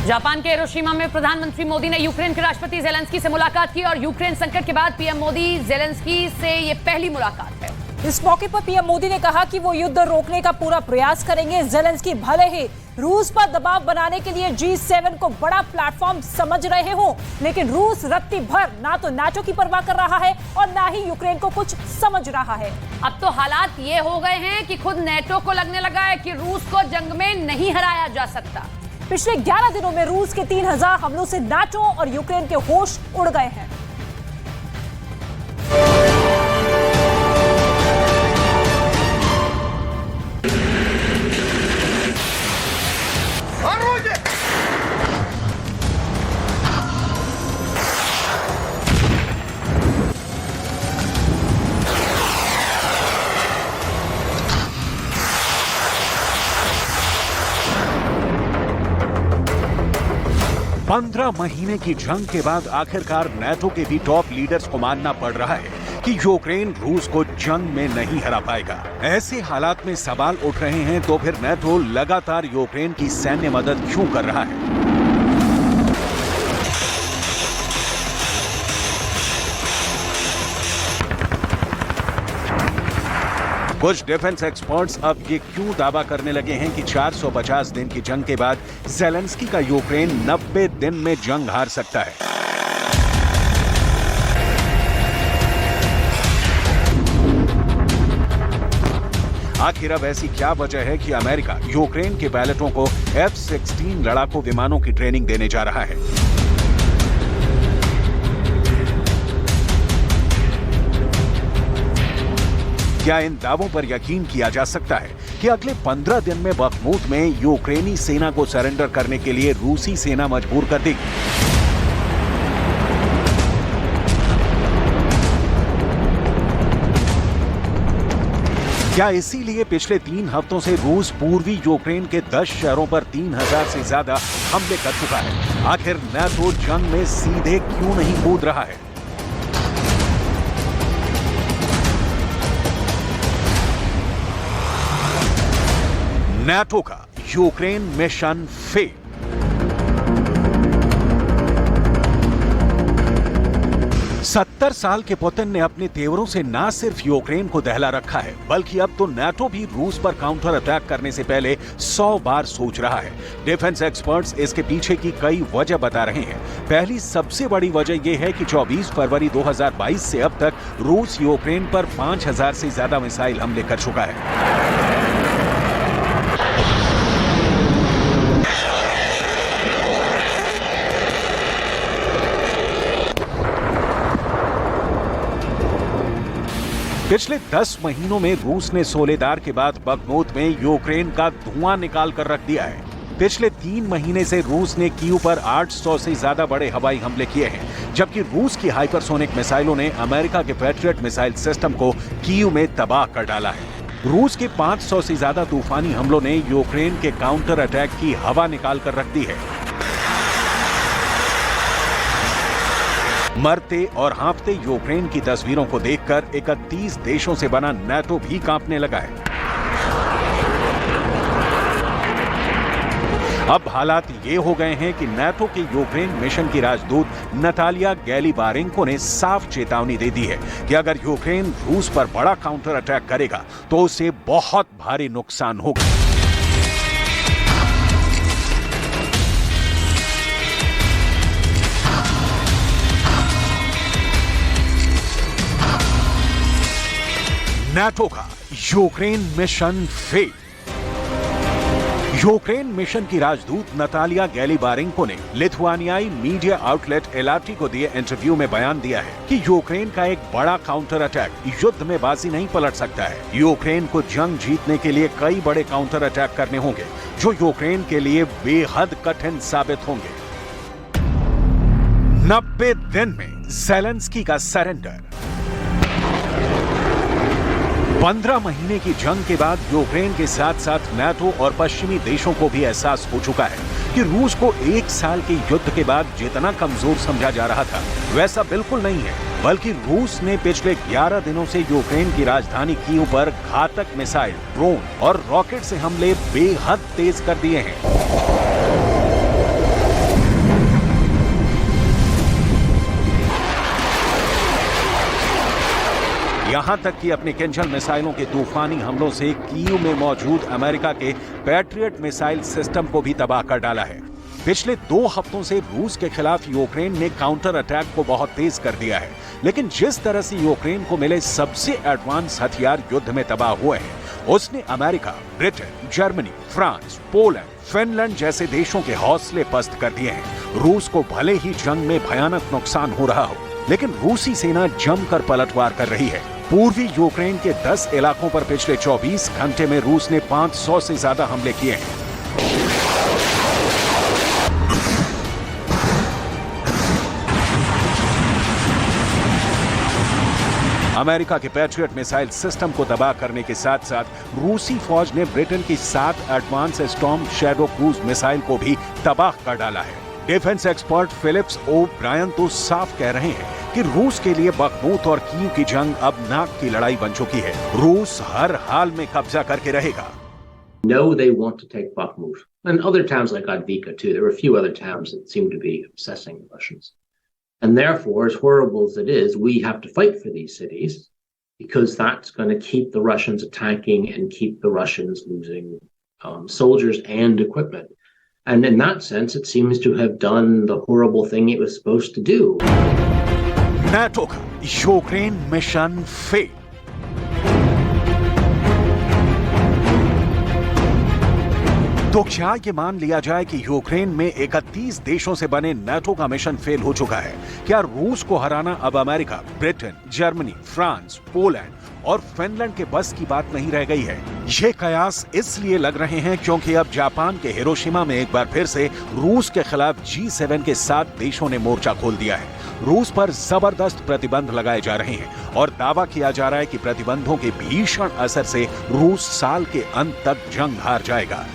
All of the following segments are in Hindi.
जापान के हिरोशिमा में प्रधानमंत्री मोदी ने यूक्रेन के राष्ट्रपति ज़ेलेंस्की से मुलाकात की और यूक्रेन संकट के बाद पीएम मोदी ज़ेलेंस्की से ये पहली मुलाकात है। इस मौके पर पीएम मोदी ने कहा कि वो युद्ध रोकने का पूरा प्रयास करेंगे। ज़ेलेंस्की भले ही रूस पर दबाव बनाने के लिए G7 को बड़ा प्लेटफॉर्म समझ रहे हो, लेकिन रूस रत्ती भर ना तो नाटो की परवाह कर रहा है और ना ही यूक्रेन को कुछ समझ रहा है। अब तो हालात ये हो गए हैं कि खुद नेटो को लगने लगा है कि रूस को जंग में नहीं हराया जा सकता। पिछले 11 दिनों में रूस के 3000 हमलों से नाटो और यूक्रेन के होश उड़ गए हैं। पंद्रह महीने की जंग के बाद आखिरकार नाटो के भी टॉप लीडर्स को मानना पड़ रहा है कि यूक्रेन रूस को जंग में नहीं हरा पाएगा। ऐसे हालात में सवाल उठ रहे हैं तो फिर नाटो लगातार यूक्रेन की सैन्य मदद क्यों कर रहा है? कुछ डिफेंस एक्सपर्ट्स अब ये क्यों दावा करने लगे हैं कि 450 दिन की जंग के बाद ज़ेलेंस्की का यूक्रेन 90 दिन में जंग हार सकता है। आखिर अब ऐसी क्या वजह है कि अमेरिका यूक्रेन के पायलटों को F-16 लड़ाकू विमानों की ट्रेनिंग देने जा रहा है? क्या इन दावों पर यकीन किया जा सकता है कि अगले 15 दिन में बखमूत में यूक्रेनी सेना को सरेंडर करने के लिए रूसी सेना मजबूर कर देगी? क्या इसीलिए पिछले 3 हफ्तों से रूस पूर्वी यूक्रेन के 10 शहरों पर 3000 से ज्यादा हमले कर चुका है? आखिर नाटो जंग में सीधे क्यों नहीं कूद रहा है? नाटो का यूक्रेन मिशन फेल। सत्तर साल के पुतिन ने अपने तेवरों से न सिर्फ यूक्रेन को दहला रखा है, बल्कि अब तो नाटो भी रूस पर काउंटर अटैक करने से पहले 100 बार सोच रहा है। डिफेंस एक्सपर्ट्स इसके पीछे की कई वजह बता रहे हैं। पहली सबसे बड़ी वजह यह है कि 24 फरवरी 2022 से अब तक रूस यूक्रेन पर 5000 से ज्यादा मिसाइल हमले कर चुका है। पिछले 10 महीनों में रूस ने सोलेदार के बाद बखमूत में यूक्रेन का धुआं निकाल कर रख दिया है। पिछले 3 महीने से रूस ने कीव पर 800 से ज्यादा बड़े हवाई हमले किए हैं, जबकि रूस की हाइपरसोनिक मिसाइलों ने अमेरिका के पैट्रियट मिसाइल सिस्टम को कीव में तबाह कर डाला है। रूस के 500 से ज्यादा तूफानी हमलों ने यूक्रेन के काउंटर अटैक की हवा निकाल कर रख दी है। मरते और हाँफते यूक्रेन की तस्वीरों को देखकर 31 देशों से बना नाटो भी कांपने लगा है। अब हालात ये हो गए हैं कि नाटो के यूक्रेन मिशन की राजदूत नतालिया गैलिबारेंको ने साफ चेतावनी दे दी है कि अगर यूक्रेन रूस पर बड़ा काउंटर अटैक करेगा तो उसे बहुत भारी नुकसान होगा। नाटो का Ukraine mission fail. Ukraine mission की राजदूत नतालिया गैलिबारेंको ने लिथुआनियाई मीडिया आउटलेट एलाटी को दिए इंटरव्यू में बयान दिया है कि यूक्रेन का एक बड़ा काउंटर अटैक युद्ध में बाजी नहीं पलट सकता है। यूक्रेन को जंग जीतने के लिए कई बड़े काउंटर अटैक करने होंगे जो यूक्रेन के लिए बेहद कठिन साबित होंगे। 90 दिन में ज़ेलेंस्की का सरेंडर। 15 महीने की जंग के बाद यूक्रेन के साथ साथ नाटो और पश्चिमी देशों को भी एहसास हो चुका है कि रूस को 1 साल के युद्ध के बाद जितना कमजोर समझा जा रहा था वैसा बिल्कुल नहीं है, बल्कि रूस ने पिछले 11 दिनों से यूक्रेन की राजधानी कीव पर घातक मिसाइल, ड्रोन और रॉकेट से हमले बेहद तेज कर दिए हैं। यहां तक कि अपने किंजल मिसाइलों के तूफानी हमलों से कीव में मौजूद अमेरिका के पैट्रियट मिसाइल सिस्टम को भी तबाह कर डाला है। पिछले 2 हफ्तों से रूस के खिलाफ यूक्रेन ने काउंटर अटैक को बहुत तेज कर दिया है, लेकिन जिस तरह से यूक्रेन को मिले सबसे एडवांस हथियार युद्ध में तबाह हुए हैं, उसने America, Britain, Germany, France, Poland, Finland जैसे देशों के हौसले पस्त कर दिए हैं। रूस को भले ही जंग में भयानक नुकसान हो रहा हो, लेकिन रूसी सेना जमकर पलटवार कर रही है। पूर्वी यूक्रेन के 10 इलाकों पर पिछले 24 घंटे में रूस ने 500 से ज्यादा हमले किए हैं। अमेरिका के पैट्रियट मिसाइल सिस्टम को तबाह करने के साथ साथ रूसी फौज ने ब्रिटेन की 7 advance storm shadow cruise missile को भी तबाह कर डाला है। डिफेंस एक्सपर्ट फिलिप्स ओ ब्रायन तो साफ कह रहे हैं कि रूस के लिए बखमूत और कीव की जंग अब नाक की लड़ाई बन चुकी है। रूस हर हाल में कब्जा करके रहेगा। No, they want to take Bakhmut and other towns like Advika too. There were a few other towns that seem to be obsessing the Russians. And therefore, as horrible as it is, we have to fight for these cities because that's going to keep the Russians attacking and keep the Russians losing soldiers and equipment. And in that sense, it seems to have done the horrible thing it was supposed to do. NATO का यूक्रेन मिशन फेल। तो क्या ये मान लिया जाए कि यूक्रेन में 31 देशों से बने नाटो का मिशन फेल हो चुका है? क्या रूस को हराना अब America, Britain, Germany, France, Poland और फिनलैंड के बस की बात नहीं रह गई है? ये कयास इसलिए लग रहे हैं क्योंकि अब जापान के हिरोशिमा में एक बार फिर से रूस के खिलाफ G7 के 7 देशों ने मोर्चा खोल दिया है। रूस पर जबरदस्त प्रतिबंध लगाए जा रहे हैं और दावा किया जा रहा है कि प्रतिबंधों के भीषण असर से रूस साल के अंत तक जंग हार जाएगा।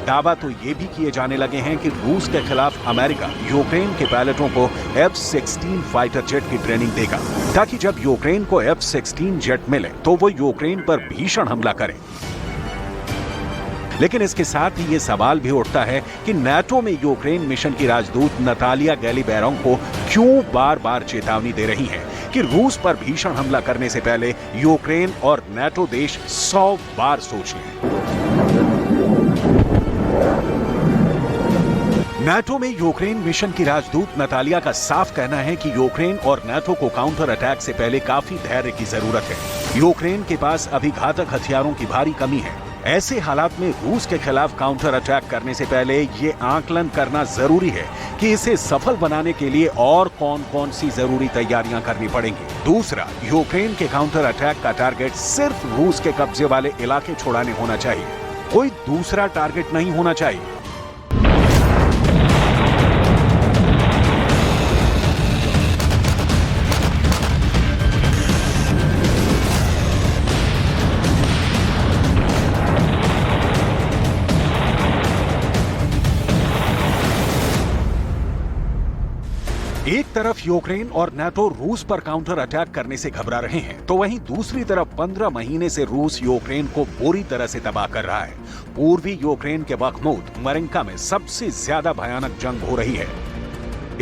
दावा तो ये भी किए जाने लगे हैं कि रूस के खिलाफ अमेरिका यूक्रेन के पायलटों को F-16 फाइटर जेट की ट्रेनिंग देगा, ताकि जब यूक्रेन को F-16 जेट मिले तो वो यूक्रेन पर भीषण हमला करे। लेकिन इसके साथ ही ये सवाल भी उठता है कि नाटो में यूक्रेन मिशन की राजदूत नतालिया गैलीबेरोंग को क्यों बार-बार चेतावनी दे रही हैं कि रूस पर भीषण हमला करने से पहले यूक्रेन और नाटो देश 100 बार सोच लें। नाटो में यूक्रेन मिशन की राजदूत नतालिया का साफ कहना है कि यूक्रेन और नाटो को काउंटर अटैक से पहले काफी धैर्य की जरूरत है। यूक्रेन के पास अभी घातक हथियारों की भारी कमी है। ऐसे हालात में रूस के खिलाफ काउंटर अटैक करने से पहले ये आकलन करना जरूरी है कि इसे सफल बनाने के लिए और कौन-कौन सी जरूरी तैयारियां करनी पड़ेंगी। दूसरा, यूक्रेन के काउंटर अटैक का टारगेट सिर्फ रूस के कब्जे वाले इलाके छुड़ाने होना चाहिए, कोई दूसरा टारगेट नहीं होना चाहिए। एक तरफ यूक्रेन और नाटो रूस पर काउंटर अटैक करने से घबरा रहे हैं, तो वहीं दूसरी तरफ 15 महीने से रूस यूक्रेन को बुरी तरह से तबाह कर रहा है। पूर्वी यूक्रेन के बखमूत, मरिंका में सबसे ज्यादा भयानक जंग हो रही है।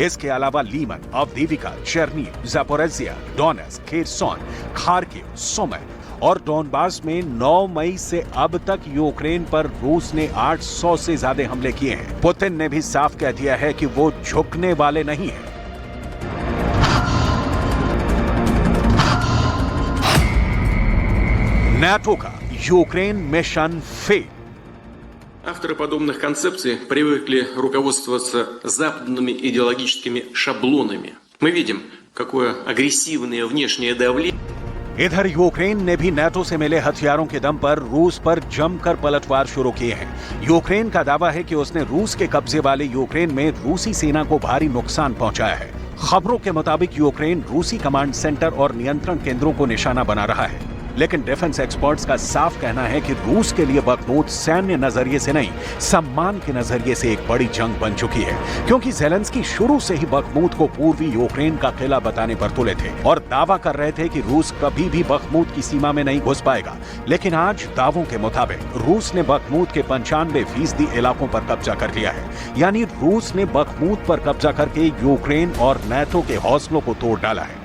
इसके अलावा Lyman, Avdiivka, Chernihiv, Zaporizhzhia, Donetsk, Kherson, Kharkiv, Sumy और डोनबास में 9 मई से अब तक यूक्रेन पर रूस ने 800 से ज्यादा हमले किए हैं। पुतिन ने भी साफ कह दिया है कि वो झुकने वाले नहीं हैं। НАТО का यूक्रेन मिशन फेल। Авторы подобных концепций привыкли руководствоваться западными идеологическими шаблонами. Мы видим, какое агрессивное внешнее давление। इधर यूक्रेन ने भी नाटो से मिले हथियारों के दम पर रूस पर जमकर पलटवार शुरू किए हैं। यूक्रेन का दावा है कि उसने रूस के कब्जे वाले यूक्रेन में रूसी सेना को भारी नुकसान पहुंचाया है। खबरों के मुताबिक यूक्रेन रूसी कमांड सेंटर और नियंत्रण केंद्रों को निशाना बना रहा है, लेकिन डिफेंस एक्सपर्ट्स का साफ कहना है कि रूस के लिए बखमूत सैन्य नजरिए से नहीं, सम्मान के नजरिए से एक बड़ी जंग बन चुकी है, क्योंकि ज़ेलेंस्की शुरू से ही बखमूत को पूर्वी यूक्रेन का किला बताने पर तुले थे और दावा कर रहे थे कि रूस कभी भी बखमूत की सीमा में नहीं घुस पाएगा। लेकिन आज दावों के मुताबिक रूस ने बखमूत के 95% इलाकों पर कब्जा कर लिया है। यानी रूस ने बखमूत पर कब्जा करके यूक्रेन और नाटो के हौसलों को तोड़ डाला है।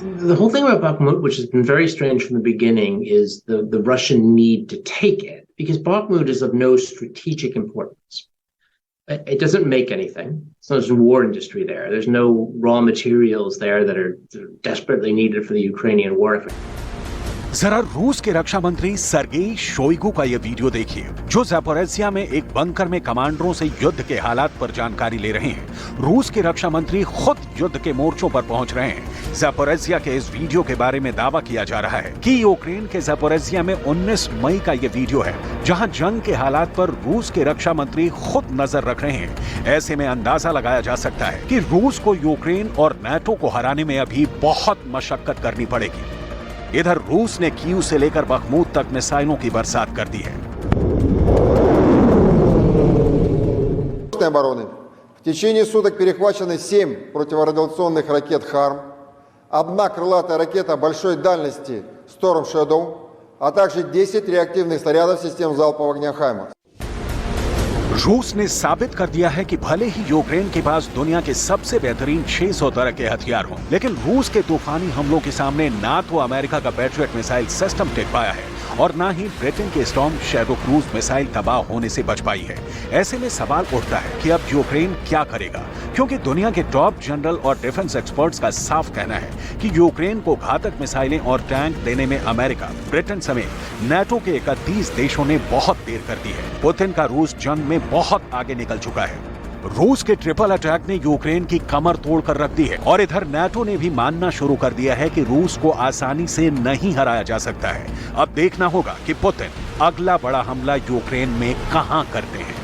the whole thing about Bakhmut, which has been very strange from the beginning, is the Russian need to take it, because Bakhmut is of no strategic importance. It doesn't make anything. So there's no war industry there. There's no raw materials there that are desperately needed for the Ukrainian war effort. जरा रूस के रक्षा मंत्री सर्गेई शोइगु का यह वीडियो देखिए, जो ज़ैपोरिज़िया में एक बंकर में कमांडरों से युद्ध के हालात पर जानकारी ले रहे हैं। रूस के रक्षा मंत्री खुद युद्ध के मोर्चों पर पहुंच रहे हैं। ज़ैपोरिज़िया के इस वीडियो के बारे में दावा किया जा रहा है कि यूक्रेन के ज़ैपोरिज़िया में 19 मई का यह वीडियो है, जहां जंग के हालात पर रूस के रक्षा मंत्री खुद नजर रख रहे हैं। ऐसे में अंदाजा लगाया जा सकता है कि रूस को यूक्रेन और नाटो को हराने में अभी बहुत मशक्कत करनी पड़ेगी। इधर रूस ने कीव से लेकर बखमूत तक मिसाइलों की बरसात कर दी है। Обороны. В течение суток перехвачены 7 противорадиационных ракет «Харм», 1 крылатая ракета большой дальности «Storm Shadow», а также 10 реактивных снарядов систем залпового огня «Хаймарс». रूस ने साबित कर दिया है कि भले ही यूक्रेन के पास दुनिया के सबसे बेहतरीन 600 तरह के हथियार हों, लेकिन रूस के तूफानी हमलों के सामने ना तो अमेरिका का पैट्रियट मिसाइल सिस्टम टिक पाया है और ना ही ब्रिटेन के स्टॉर्म शैडो क्रूज मिसाइल तबाह होने से बच पाई है। ऐसे में सवाल उठता है कि अब यूक्रेन क्या करेगा, क्योंकि दुनिया के टॉप जनरल और डिफेंस एक्सपर्ट्स का साफ कहना है कि यूक्रेन को घातक मिसाइलें और टैंक देने में अमेरिका, ब्रिटेन समेत नाटो के 31 देशों ने बहुत देर कर दी है। पुतिन का रूस जंग में बहुत आगे निकल चुका है। रूस के ट्रिपल अटैक ने यूक्रेन की कमर तोड़ कर रख दी है और इधर नाटो ने भी मानना शुरू कर दिया है कि रूस को आसानी से नहीं हराया जा सकता है। अब देखना होगा कि पुतिन अगला बड़ा हमला यूक्रेन में कहां करते हैं।